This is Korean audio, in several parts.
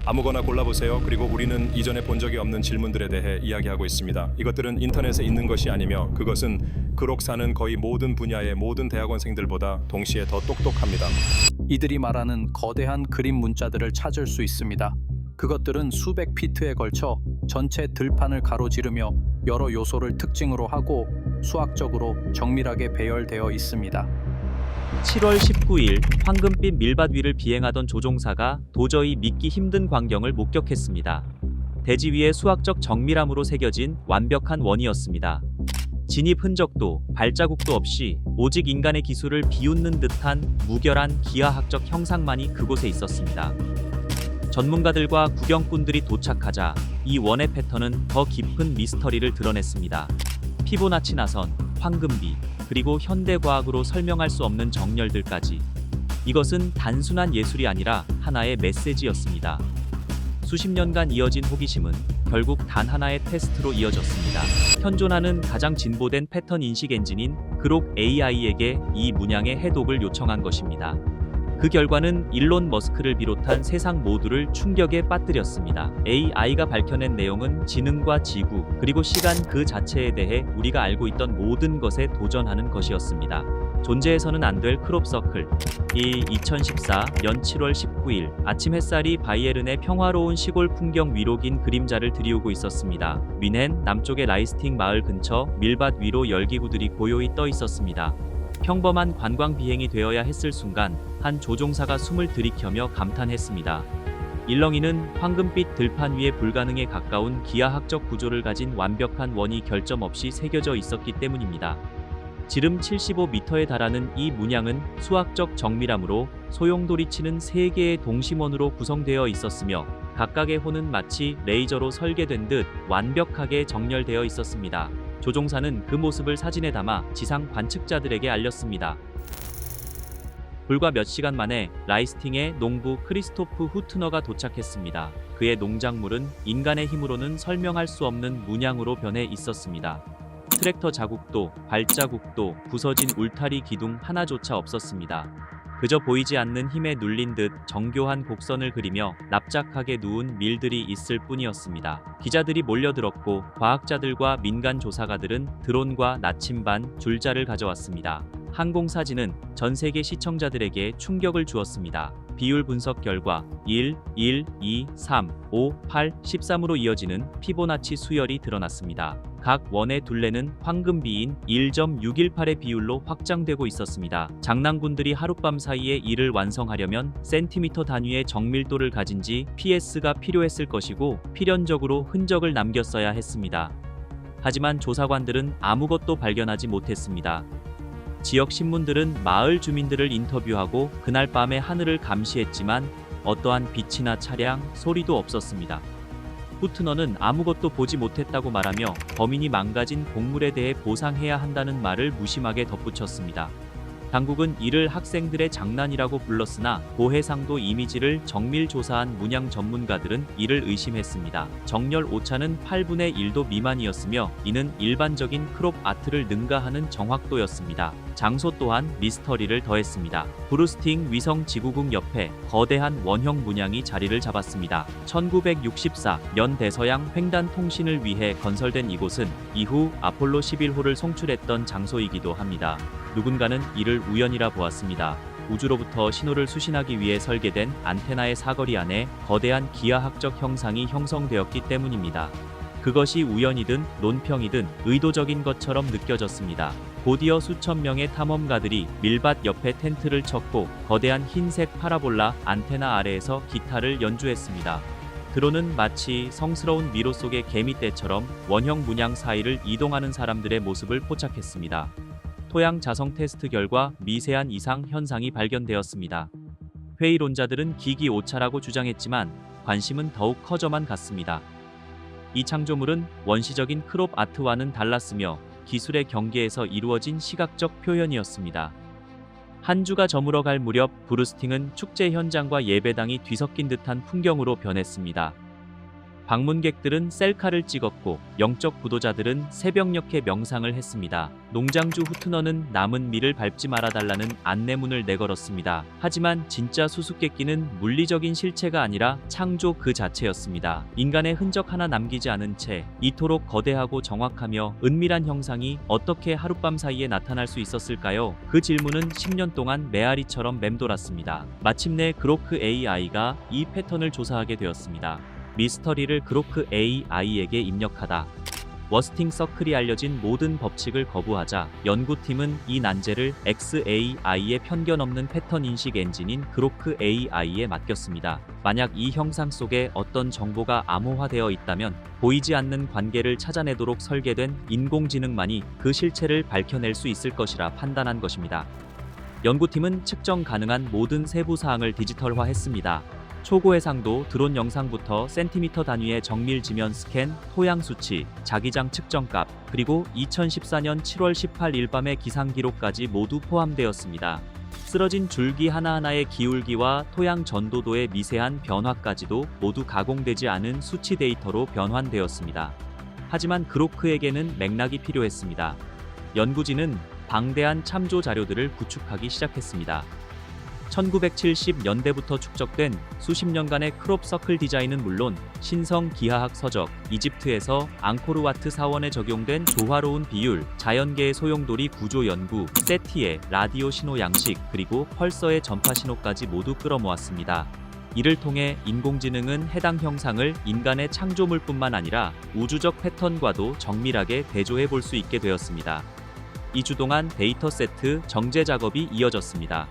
아무거나 골라보세요. 그리고 우리는 이전에 본 적이 없는 질문들에 대해 이야기하고 있습니다. 이것들은 인터넷에 있는 것이 아니며 그것은 그록 사는 거의 모든 분야의 모든 대학원생들보다 동시에 더 똑똑합니다. 이들이 말하는 거대한 그림 문자들을 찾을 수 있습니다. 그것들은 수백 피트에 걸쳐 전체 들판을 가로지르며 여러 요소를 특징으로 하고 수학적으로 정밀하게 배열되어 있습니다. 7월 19일 황금빛 밀밭 위를 비행하던 조종사가 도저히 믿기 힘든 광경을 목격했습니다. 대지 위에 수학적 정밀함으로 새겨진 완벽한 원이었습니다. 진입 흔적도 발자국도 없이 오직 인간의 기술을 비웃는 듯한 무결한 기하학적 형상만이 그곳에 있었습니다. 전문가들과 구경꾼들이 도착하자 이 원의 패턴은 더 깊은 미스터리를 드러냈습니다. 피보나치 나선, 황금비, 그리고 현대과학으로 설명할 수 없는 정렬들까지. 이것은 단순한 예술이 아니라 하나의 메시지였습니다. 수십 년간 이어진 호기심은 결국 단 하나의 테스트로 이어졌습니다. 현존하는 가장 진보된 패턴 인식 엔진인 그록 AI에게 이 문양의 해독을 요청한 것입니다. 그 결과는 일론 머스크를 비롯한 세상 모두를 충격에 빠뜨렸습니다. AI가 밝혀낸 내용은 지능과 지구, 그리고 시간 그 자체에 대해 우리가 알고 있던 모든 것에 도전하는 것이었습니다. 존재해서는 안 될 크롭 서클. 2014년 7월 19일 아침 햇살이 바이에른의 평화로운 시골 풍경 위로 긴 그림자를 들이우고 있었습니다. 뮌헨 남쪽의 라이스팅 마을 근처 밀밭 위로 열기구들이 고요히 떠 있었습니다. 평범한 관광 비행이 되어야 했을 순간 한 조종사가 숨을 들이켜며 감탄했습니다. 일렁이는 황금빛 들판 위에 불가능에 가까운 기하학적 구조를 가진 완벽한 원이 결점 없이 새겨져 있었기 때문입니다. 지름 75m에 달하는 이 문양은 수학적 정밀함으로 소용돌이치는 3개의 동심원으로 구성되어 있었으며 각각의 혼은 마치 레이저로 설계된 듯 완벽하게 정렬되어 있었습니다. 조종사는 그 모습을 사진에 담아 지상 관측자들에게 알렸습니다. 불과 몇 시간 만에 라이스팅의 농부 크리스토프 후트너가 도착했습니다. 그의 농작물은 인간의 힘으로는 설명할 수 없는 문양으로 변해 있었습니다. 트랙터 자국도 발자국도 부서진 울타리 기둥 하나조차 없었습니다. 그저 보이지 않는 힘에 눌린 듯 정교한 곡선을 그리며 납작하게 누운 밀들이 있을 뿐이었습니다. 기자들이 몰려들었고 과학자들과 민간 조사가들은 드론과 나침반, 줄자를 가져왔습니다. 항공사진은 전 세계 시청자들에게 충격을 주었습니다. 비율 분석 결과 1, 1, 2, 3, 5, 8, 13으로 이어지는 피보나치 수열이 드러났습니다. 각 원의 둘레는 황금비인 1.618의 비율로 확장되고 있었습니다. 장난꾼들이 하룻밤 사이에 이를 완성하려면 센티미터 단위의 정밀도를 가진 GPS가 필요했을 것이고 필연적으로 흔적을 남겼어야 했습니다. 하지만 조사관들은 아무것도 발견하지 못했습니다. 지역 신문들은 마을 주민들을 인터뷰하고 그날 밤의 하늘을 감시했지만 어떠한 빛이나 차량, 소리도 없었습니다. 후트너는 아무것도 보지 못했다고 말하며 범인이 망가진 곡물에 대해 보상해야 한다는 말을 무심하게 덧붙였습니다. 당국은 이를 학생들의 장난이라고 불렀으나 고해상도 이미지를 정밀 조사한 문양 전문가들은 이를 의심했습니다. 정렬 오차는 8분의 1도 미만이었으며 이는 일반적인 크롭 아트를 능가하는 정확도였습니다. 장소 또한 미스터리를 더했습니다. 브루스팅 위성 지구국 옆에 거대한 원형 문양이 자리를 잡았습니다. 1964년 대서양 횡단 통신을 위해 건설된 이곳은 이후 아폴로 11호를 송출했던 장소이기도 합니다. 누군가는 이를 우연이라 보았습니다. 우주로부터 신호를 수신하기 위해 설계된 안테나의 사거리 안에 거대한 기하학적 형상이 형성되었기 때문입니다. 그것이 우연이든 논평이든 의도적인 것처럼 느껴졌습니다. 곧이어 수천 명의 탐험가들이 밀밭 옆에 텐트를 쳤고 거대한 흰색 파라볼라 안테나 아래에서 기타를 연주했습니다. 드론은 마치 성스러운 미로 속의 개미떼처럼 원형 문양 사이를 이동하는 사람들의 모습을 포착했습니다. 토양 자성 테스트 결과 미세한 이상 현상이 발견되었습니다. 회의론자들은 기기 오차라고 주장했지만 관심은 더욱 커져만 갔습니다. 이 창조물은 원시적인 크롭 아트와는 달랐으며 기술의 경계에서 이루어진 시각적 표현이었습니다. 한 주가 저물어갈 무렵 브루스팅은 축제 현장과 예배당이 뒤섞인 듯한 풍경으로 변했습니다. 방문객들은 셀카를 찍었고 영적 구도자들은 새벽녘에 명상을 했습니다. 농장주 후트너는 남은 밀을 밟지 말아달라는 안내문을 내걸었습니다. 하지만 진짜 수수께끼는 물리적인 실체가 아니라 창조 그 자체였습니다. 인간의 흔적 하나 남기지 않은 채 이토록 거대하고 정확하며 은밀한 형상이 어떻게 하룻밤 사이에 나타날 수 있었을까요? 그 질문은 10년 동안 메아리처럼 맴돌았습니다. 마침내 그로크 AI가 이 패턴을 조사하게 되었습니다. 미스터리를 그로크 AI에게 입력하다. 워스팅 서클이 알려진 모든 법칙을 거부하자 연구팀은 이 난제를 XAI의 편견 없는 패턴 인식 엔진인 그로크 AI에 맡겼습니다. 만약 이 형상 속에 어떤 정보가 암호화되어 있다면 보이지 않는 관계를 찾아내도록 설계된 인공지능만이 그 실체를 밝혀낼 수 있을 것이라 판단한 것입니다. 연구팀은 측정 가능한 모든 세부 사항을 디지털화했습니다. 초고 해상도 드론 영상부터 센티미터 단위의 정밀 지면 스캔, 토양 수치, 자기장 측정값, 그리고 2014년 7월 18일 밤의 기상 기록까지 모두 포함되었습니다. 쓰러진 줄기 하나하나의 기울기와 토양 전도도의 미세한 변화까지도 모두 가공되지 않은 수치 데이터로 변환되었습니다. 하지만 그로크에게는 맥락이 필요했습니다. 연구진은 방대한 참조 자료들을 구축하기 시작했습니다. 1970년대부터 축적된 수십 년간의 크롭 서클 디자인은 물론 신성 기하학 서적, 이집트에서 앙코르와트 사원에 적용된 조화로운 비율, 자연계의 소용돌이 구조 연구, 세티의 라디오 신호 양식, 그리고 펄서의 전파 신호까지 모두 끌어모았습니다. 이를 통해 인공지능은 해당 형상을 인간의 창조물뿐만 아니라 우주적 패턴과도 정밀하게 대조해 볼 수 있게 되었습니다. 2주 동안 데이터 세트 정제 작업이 이어졌습니다.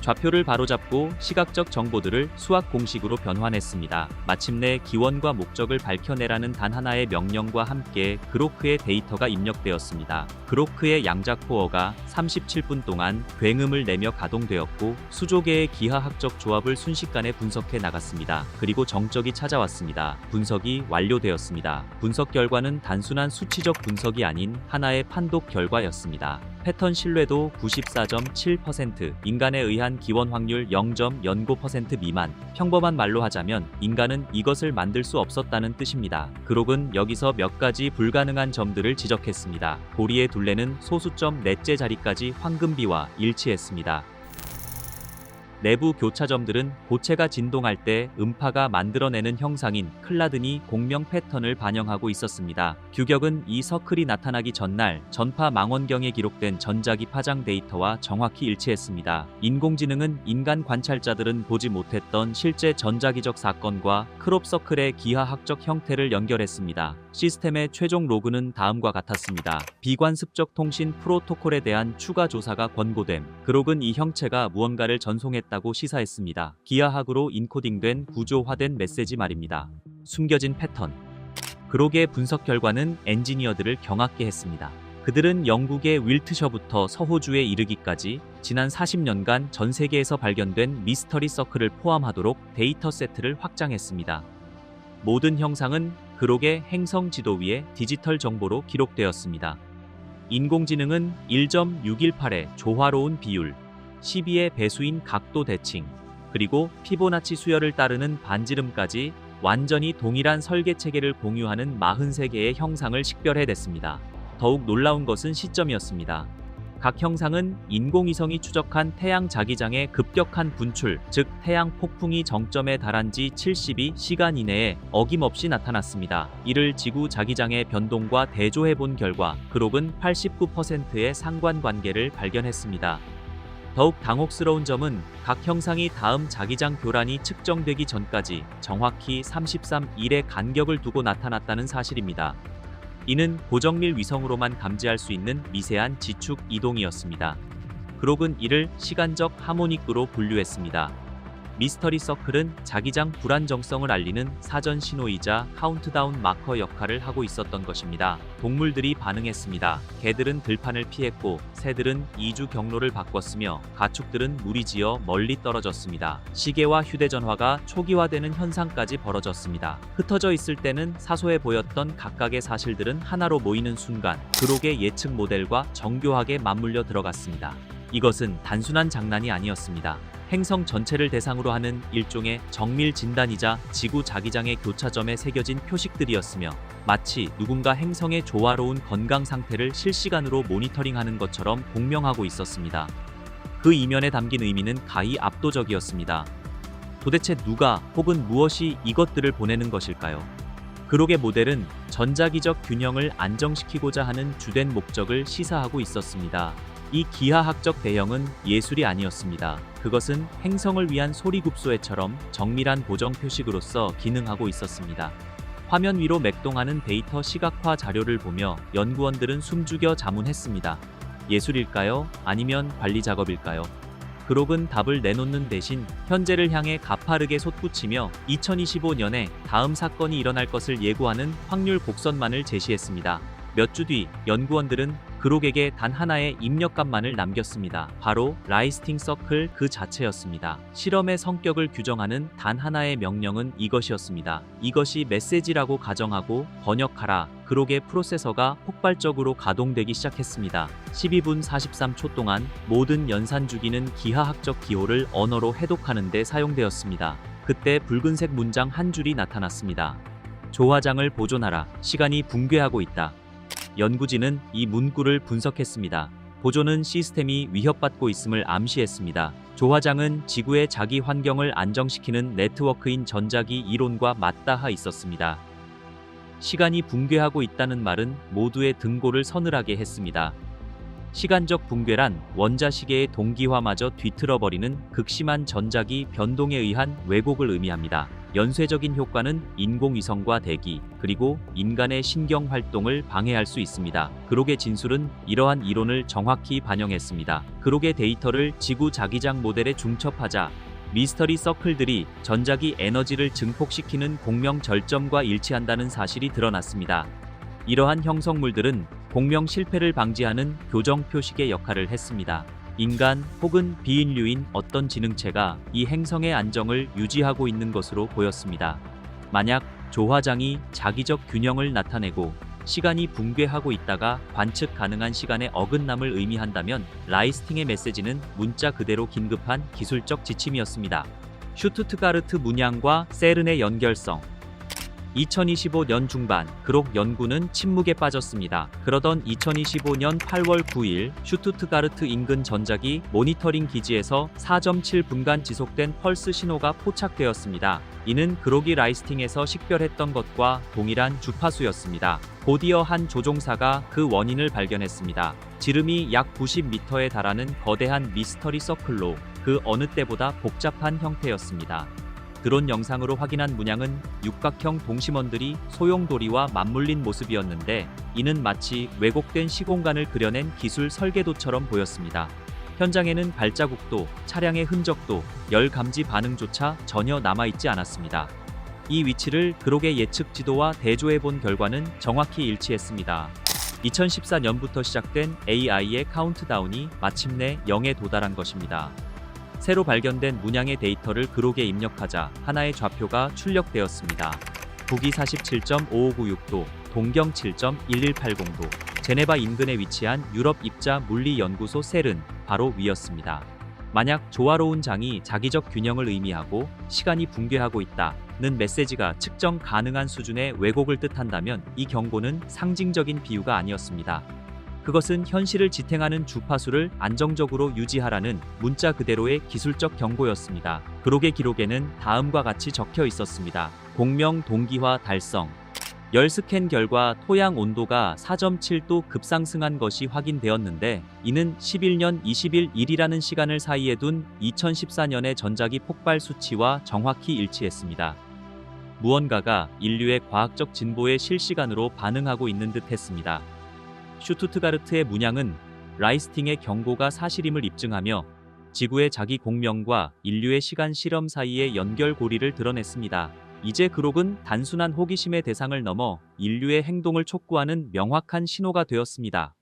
좌표를 바로잡고 시각적 정보들을 수학 공식으로 변환했습니다. 마침내 기원과 목적을 밝혀내라는 단 하나의 명령과 함께 그로크의 데이터가 입력되었습니다. 그로크의 양자 코어가 37분 동안 굉음을 내며 가동되었고 수조 개의 기하학적 조합을 순식간에 분석해 나갔습니다. 그리고 정적이 찾아왔습니다. 분석이 완료되었습니다. 분석 결과는 단순한 수치적 분석이 아닌 하나의 판독 결과였습니다. 패턴 신뢰도 94.7%, 인간에 의한 기원 확률 0.09% 미만. 평범한 말로 하자면 인간은 이것을 만들 수 없었다는 뜻입니다. 그록은 여기서 몇 가지 불가능한 점들을 지적했습니다. 고리의 둘레는 소수점 넷째 자리까지 황금비와 일치했습니다. 내부 교차점들은 고체가 진동할 때 음파가 만들어내는 형상인 클라드니 공명 패턴을 반영하고 있었습니다. 규격은 이 서클이 나타나기 전날 전파 망원경에 기록된 전자기 파장 데이터와 정확히 일치했습니다. 인공지능은 인간 관찰자들은 보지 못했던 실제 전자기적 사건과 크롭 서클의 기하학적 형태를 연결했습니다. 시스템의 최종 로그는 다음과 같았습니다. 비관습적 통신 프로토콜에 대한 추가 조사가 권고됨. 그록은 이 형체가 무언가를 전송했다고 시사했습니다. 기하학으로 인코딩된 구조화된 메시지 말입니다. 숨겨진 패턴. 그록의 분석 결과는 엔지니어들을 경악게 했습니다. 그들은 영국의 윌트셔부터 서호주에 이르기까지 지난 40년간 전 세계에서 발견된 미스터리 서클을 포함하도록 데이터 세트를 확장했습니다. 모든 형상은 그록의 행성 지도 위에 디지털 정보로 기록되었습니다. 인공지능은 1.618의 조화로운 비율, 12의 배수인 각도 대칭, 그리고 피보나치 수열을 따르는 반지름까지 완전히 동일한 설계 체계를 공유하는 43개의 형상을 식별해냈습니다. 더욱 놀라운 것은 시점이었습니다. 각 형상은 인공위성이 추적한 태양 자기장의 급격한 분출, 즉 태양 폭풍이 정점에 달한 지 72시간 이내에 어김없이 나타났습니다. 이를 지구 자기장의 변동과 대조해본 결과 그록은 89%의 상관관계를 발견했습니다. 더욱 당혹스러운 점은 각 형상이 다음 자기장 교란이 측정되기 전까지 정확히 33일의 간격을 두고 나타났다는 사실입니다. 이는 고정밀 위성으로만 감지할 수 있는 미세한 지축 이동이었습니다. 그록은 이를 시간적 하모닉으로 분류했습니다. 미스터리 서클은 자기장 불안정성을 알리는 사전 신호이자 카운트다운 마커 역할을 하고 있었던 것입니다. 동물들이 반응했습니다. 개들은 들판을 피했고 새들은 이주 경로를 바꿨으며 가축들은 무리지어 멀리 떨어졌습니다. 시계와 휴대전화가 초기화되는 현상까지 벌어졌습니다. 흩어져 있을 때는 사소해 보였던 각각의 사실들은 하나로 모이는 순간 그록의 예측 모델과 정교하게 맞물려 들어갔습니다. 이것은 단순한 장난이 아니었습니다. 행성 전체를 대상으로 하는 일종의 정밀 진단이자 지구 자기장의 교차점에 새겨진 표식들이었으며 마치 누군가 행성의 조화로운 건강 상태를 실시간으로 모니터링하는 것처럼 공명하고 있었습니다. 그 이면에 담긴 의미는 가히 압도적이었습니다. 도대체 누가 혹은 무엇이 이것들을 보내는 것일까요? 그록의 모델은 전자기적 균형을 안정시키고자 하는 주된 목적을 시사하고 있었습니다. 이 기하학적 대형은 예술이 아니었습니다. 그것은 행성을 위한 소리굽소애처럼 정밀한 보정 표식으로서 기능하고 있었습니다. 화면 위로 맥동하는 데이터 시각화 자료를 보며 연구원들은 숨죽여 자문했습니다. 예술일까요? 아니면 관리 작업일까요? 그록은 답을 내놓는 대신 현재를 향해 가파르게 솟구치며 2025년에 다음 사건이 일어날 것을 예고하는 확률 곡선만을 제시했습니다. 몇 주 뒤 연구원들은 그록에게 단 하나의 입력값만을 남겼습니다. 바로 라이스팅 서클 그 자체였습니다. 실험의 성격을 규정하는 단 하나의 명령은 이것이었습니다. 이것이 메시지라고 가정하고 번역하라. 그록의 프로세서가 폭발적으로 가동되기 시작했습니다. 12분 43초 동안 모든 연산 주기는 기하학적 기호를 언어로 해독하는 데 사용되었습니다. 그때 붉은색 문장 한 줄이 나타났습니다. 조화장을 보존하라. 시간이 붕괴하고 있다. 연구진은 이 문구를 분석했습니다. 보존은 시스템이 위협받고 있음을 암시했습니다. 조화장은 지구의 자기 환경을 안정시키는 네트워크인 전자기 이론과 맞닿아 있었습니다. 시간이 붕괴하고 있다는 말은 모두의 등골을 서늘하게 했습니다. 시간적 붕괴란 원자시계의 동기화마저 뒤틀어버리는 극심한 전자기 변동에 의한 왜곡을 의미합니다. 연쇄적인 효과는 인공위성과 대기, 그리고 인간의 신경 활동을 방해할 수 있습니다. 그록의 진술은 이러한 이론을 정확히 반영했습니다. 그록의 데이터를 지구 자기장 모델에 중첩하자 미스터리 서클들이 전자기 에너지를 증폭시키는 공명 절점과 일치한다는 사실이 드러났습니다. 이러한 형성물들은 공명 실패를 방지하는 교정 표식의 역할을 했습니다. 인간 혹은 비인류인 어떤 지능체가 이 행성의 안정을 유지하고 있는 것으로 보였습니다. 만약 조화장이 자기적 균형을 나타내고 시간이 붕괴하고 있다가 관측 가능한 시간의 어긋남을 의미한다면 라이스팅의 메시지는 문자 그대로 긴급한 기술적 지침이었습니다. 슈투트가르트 문양과 세른의 연결성. 2025년 중반 그록 연구는 침묵에 빠졌습니다. 그러던 2025년 8월 9일 슈투트가르트 인근 전자기 모니터링 기지에서 4.7분간 지속된 펄스 신호가 포착되었습니다. 이는 그록이 라이스팅에서 식별했던 것과 동일한 주파수였습니다. 곧이어 한 조종사가 그 원인을 발견했습니다. 지름이 약 90m에 달하는 거대한 미스터리 서클로 그 어느 때보다 복잡한 형태였습니다. 드론 영상으로 확인한 문양은 육각형 동심원들이 소용돌이와 맞물린 모습이었는데 이는 마치 왜곡된 시공간을 그려낸 기술 설계도처럼 보였습니다. 현장에는 발자국도 차량의 흔적도 열 감지 반응조차 전혀 남아있지 않았습니다. 이 위치를 그록의 예측 지도와 대조해 본 결과는 정확히 일치했습니다. 2014년부터 시작된 AI의 카운트다운이 마침내 0에 도달한 것입니다. 새로 발견된 문양의 데이터를 그록에 입력하자 하나의 좌표가 출력되었습니다. 북위 47.5596도, 동경 7.1180도, 제네바 인근에 위치한 유럽 입자 물리연구소 셀은 바로 위였습니다. 만약 조화로운 장이 자기적 균형을 의미하고 시간이 붕괴하고 있다는 메시지가 측정 가능한 수준의 왜곡을 뜻한다면 이 경고는 상징적인 비유가 아니었습니다. 그것은 현실을 지탱하는 주파수를 안정적으로 유지하라는 문자 그대로의 기술적 경고였습니다. 그록의 기록에는 다음과 같이 적혀 있었습니다. 공명 동기화 달성. 열 스캔 결과 토양 온도가 4.7도 급상승한 것이 확인되었는데 이는 11년 20일 1이라는 시간을 사이에 둔 2014년의 전자기 폭발 수치와 정확히 일치했습니다. 무언가가 인류의 과학적 진보에 실시간으로 반응하고 있는 듯 했습니다. 슈투트가르트의 문양은 라이스팅의 경고가 사실임을 입증하며 지구의 자기 공명과 인류의 시간 실험 사이의 연결고리를 드러냈습니다. 이제 그록은 단순한 호기심의 대상을 넘어 인류의 행동을 촉구하는 명확한 신호가 되었습니다.